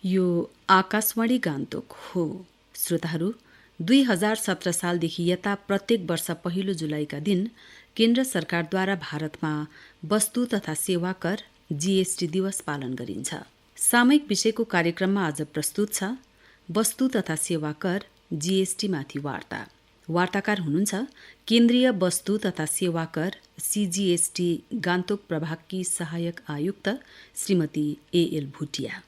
यो आकाशवाणी गान्तोक हो। श्रोताहरू, 2017 सालदेखि यता प्रत्येक वर्ष पहिलो जुलाईका दिन केन्द्र सरकारद्वारा भारतमा वस्तु तथा सेवा कर जीएसटी दिवस पालन गरिन्छ। सामयिक विषयको कार्यक्रममा आज प्रस्तुत छ वस्तु तथा सेवा कर जीएसटी माथि वार्ता। वार्ताकार हुनुहुन्छ केन्द्रीय वस्तु तथा सेवा कर सीजीएसटी गान्तोक प्रभागकी सहायक आयुक्त श्रीमती एएल भुटिया।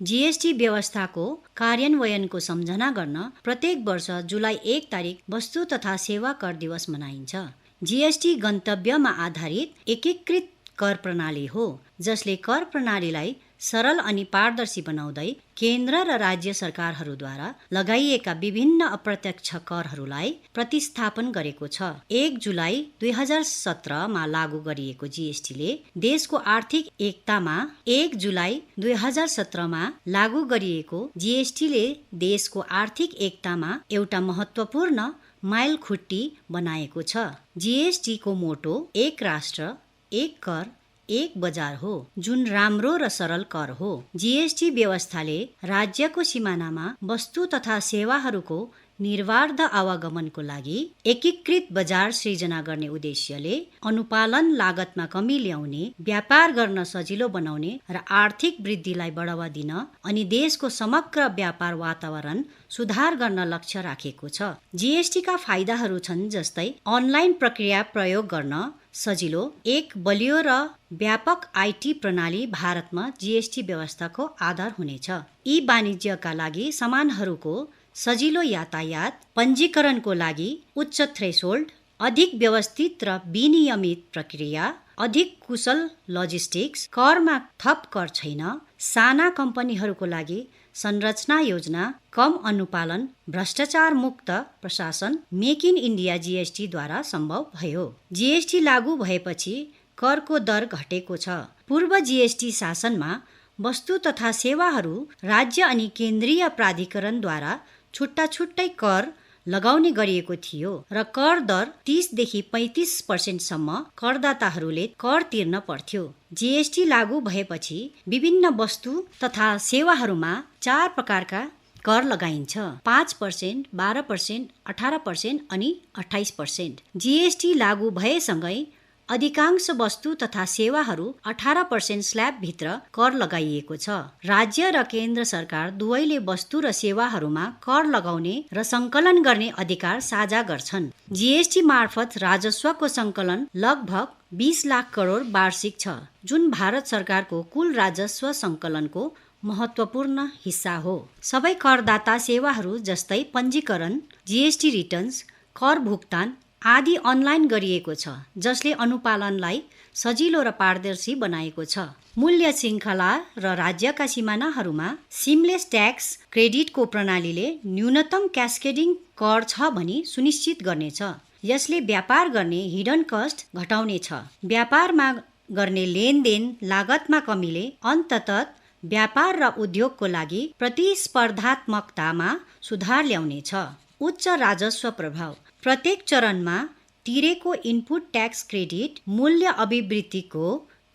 जीएसटी व्यवस्थाको कार्यान्वयनको सम्झना गर्न प्रत्येक वर्ष जुलाई 1 तारिक वस्तु तथा सेवा कर दिवस मनाइन्छ। जीएसटी गन्तव्यमा आधारित एकीकृत कर प्रणाली हो, जसले कर प्रणालीलाई सरल अनि पारदर्शी बनाउँदै केन्द्र र राज्य सरकारहरूद्वारा लगाइएका विभिन्न अप्रत्यक्ष करहरूलाई प्रतिस्थापन गरेको छ। 1 जुलाई 2017 मा लागू गरिएको जीएसटीले देशको आर्थिक एकतामा 1 जुलाई 2017 मा लागू गरिएको जीएसटीले देशको आर्थिक एकतामा एउटा महत्त्वपूर्ण माइलखुट्टी बनाएको छ। जीएसटी को मोटो एक राष्ट्र एक कर एक बजार हो, जुन राम्रो र सरल कर हो। जीएसटी व्यवस्थाले राज्यको सिमानामा वस्तु तथा सेवाहरूको निर्बाध आवागमनको लागि एकीकृत बजार सृजना गर्ने उद्देश्यले अनुपालन लागतमा कमी ल्याउने, व्यापार गर्न सजिलो बनाउने र आर्थिक वृद्धिलाई बढावा दिन अनि देशको समग्र व्यापार वातावरण सुधार गर्न लक्ष्य राखेको छ। जीएसटी का फाइदाहरू छन् जस्तै अनलाइन प्रक्रिया प्रयोग गर्न सजिलो, एक बलियो र व्यापक आईटी प्रणाली भारतमा जीएसटी व्यवस्थाको आधार हुनेछ। यी वाणिज्यका लागि सामानहरूको सजिलो यातायात, पञ्जीकरणको लागि उच्च थ्रेसोल्ड, अधिक व्यवस्थित र विनियमित प्रक्रिया, अधिक कुशल लजिस्टिक्स, करमा थप कर छैन, साना कम्पनीहरूको लागि संरचना योजना, कम अनुपालन, भ्रष्टाचार मुक्त प्रशासन मेक इन इन्डिया जीएसटी द्वारा सम्भव भयो। जीएसटी लागू भएपछि करको दर घटेको छ। पूर्व जीएसटी शासनमा वस्तु तथा सेवाहरू राज्य अनि केन्द्रीय प्राधिकरणद्वारा छुट्टा छुट्टै कर लगाउने गरिएको थियो र कर दर 30 देखि 35% सम्म करदाताहरूले कर तिर्न पर्थ्यो। जीएसटी लागू भएपछि विभिन्न वस्तु तथा सेवाहरूमा 4 प्रकारका कर लगाइन्छ: 5%, 12%, 18% अनि 28%। जीएसटी लागू भएसँगै अधिकांश वस्तु तथा सेवाहरू 18% स्ल्याब भित्र कर लगाइएको छ। राज्य र केन्द्र सरकार दुवैले वस्तु र सेवाहरूमा कर लगाउने र सङ्कलन गर्ने अधिकार साझा गर्छन्। जीएसटी मार्फत राजस्वको सङ्कलन लगभग 20 लाख करोड वार्षिक छ, जुन भारत सरकारको कुल राजस्व सङ्कलनको महत्त्वपूर्ण हिस्सा हो। सबै करदाता सेवाहरू जस्तै पञ्जीकरण, जीएसटी रिटर्न्स, कर भुक्तान आदि अनलाइन गरिएको छ, जसले अनुपालनलाई सजिलो र पारदर्शी बनाएको छ। मूल्य श्रृङ्खला र राज्यका सिमानाहरूमा सिमलेस ट्याक्स क्रेडिटको प्रणालीले न्यूनतम क्यास्केडिङ कर छ भनी सुनिश्चित गर्नेछ। यसले व्यापार गर्ने हिडन कस्ट घटाउनेछ। व्यापारमा गर्ने लेनदेन लागतमा कमीले अन्ततः व्यापार र उद्योगको लागि प्रतिस्पर्धात्मकतामा सुधार ल्याउनेछ। उच्च राजस्व प्रभाव: प्रत्येक चरणमा तिरेको इनपुट ट्याक्स क्रेडिट मूल्य अभिवृद्धिको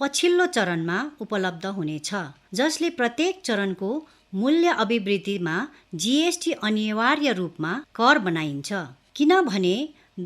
पछिल्लो चरणमा उपलब्ध हुनेछ, जसले प्रत्येक चरणको मूल्य अभिवृद्धिमा जीएसटी अनिवार्य रूपमा कर बनाइन्छ। किनभने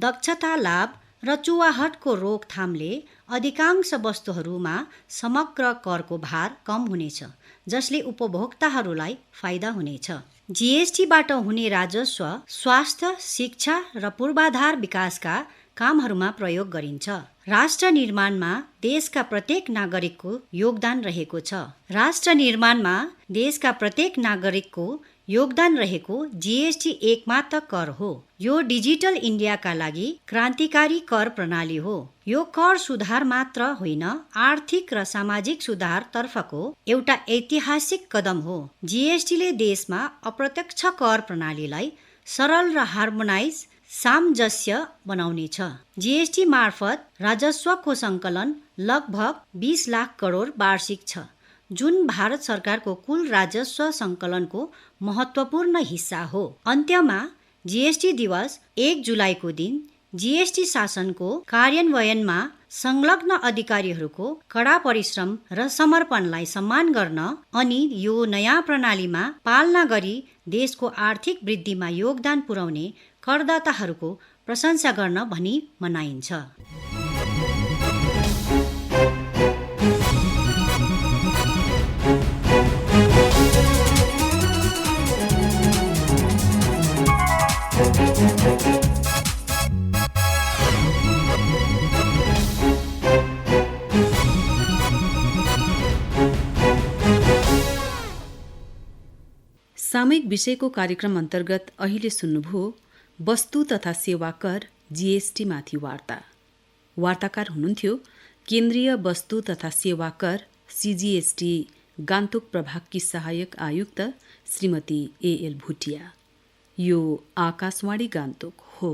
दक्षता लाभ र चुवाहटको रोकथामले अधिकांश वस्तुहरूमा समग्र करको भार कम हुनेछ, जसले उपभोक्ताहरूलाई फाइदा हुनेछ। जीएसटीबाट हुने राजस्व स्वास्थ्य, शिक्षा र पूर्वाधार विकासका कामहरूमा प्रयोग गरिन्छ। राष्ट्र निर्माणमा देशका प्रत्येक नागरिकको योगदान रहेको छ। राष्ट्र निर्माणमा देशका प्रत्येक नागरिकको योगदान रहेको जीएसटी एकमात्र कर हो। यो डिजिटल इन्डियाका लागि क्रान्तिकारी कर प्रणाली हो। यो कर सुधार मात्र होइन, आर्थिक र सामाजिक सुधार तर्फको एउटा ऐतिहासिक कदम हो। जीएसटीले देशमा अप्रत्यक्ष कर प्रणालीलाई सरल र हार्मोनाइज सामञ्जस्य बनाउनेछ। जीएसटी मार्फत राजस्वको सङ्कलन लगभग 20 लाख करोड वार्षिक छ, जुन भारत सरकारको कुल राजस्व सङ्कलनको महत्त्वपूर्ण हिस्सा हो। अन्त्यमा जीएसटी दिवस 1 जुलाईको दिन जीएसटी शासनको कार्यान्वयनमा संलग्न अधिकारीहरूको कडा परिश्रम र समर्पणलाई सम्मान गर्न अनि यो नयाँ प्रणालीमा पालना गरी देशको आर्थिक वृद्धिमा योगदान पुर्याउने करदाताहरूको प्रशंसा गर्न भनी मनाइन्छ। सामयिक विषयको कार्यक्रम अन्तर्गत अहिले सुन्नुभयो वस्तु तथा सेवा कर जीएसटी माथि वार्ता। वार्ताकार हुनुहुन्थ्यो केन्द्रीय वस्तु तथा सेवा कर सीजीएसटी गान्तोक प्रभागकी सहायक आयुक्त श्रीमती एएल भुटिया। यो आकाशवाणी गान्तोक हो।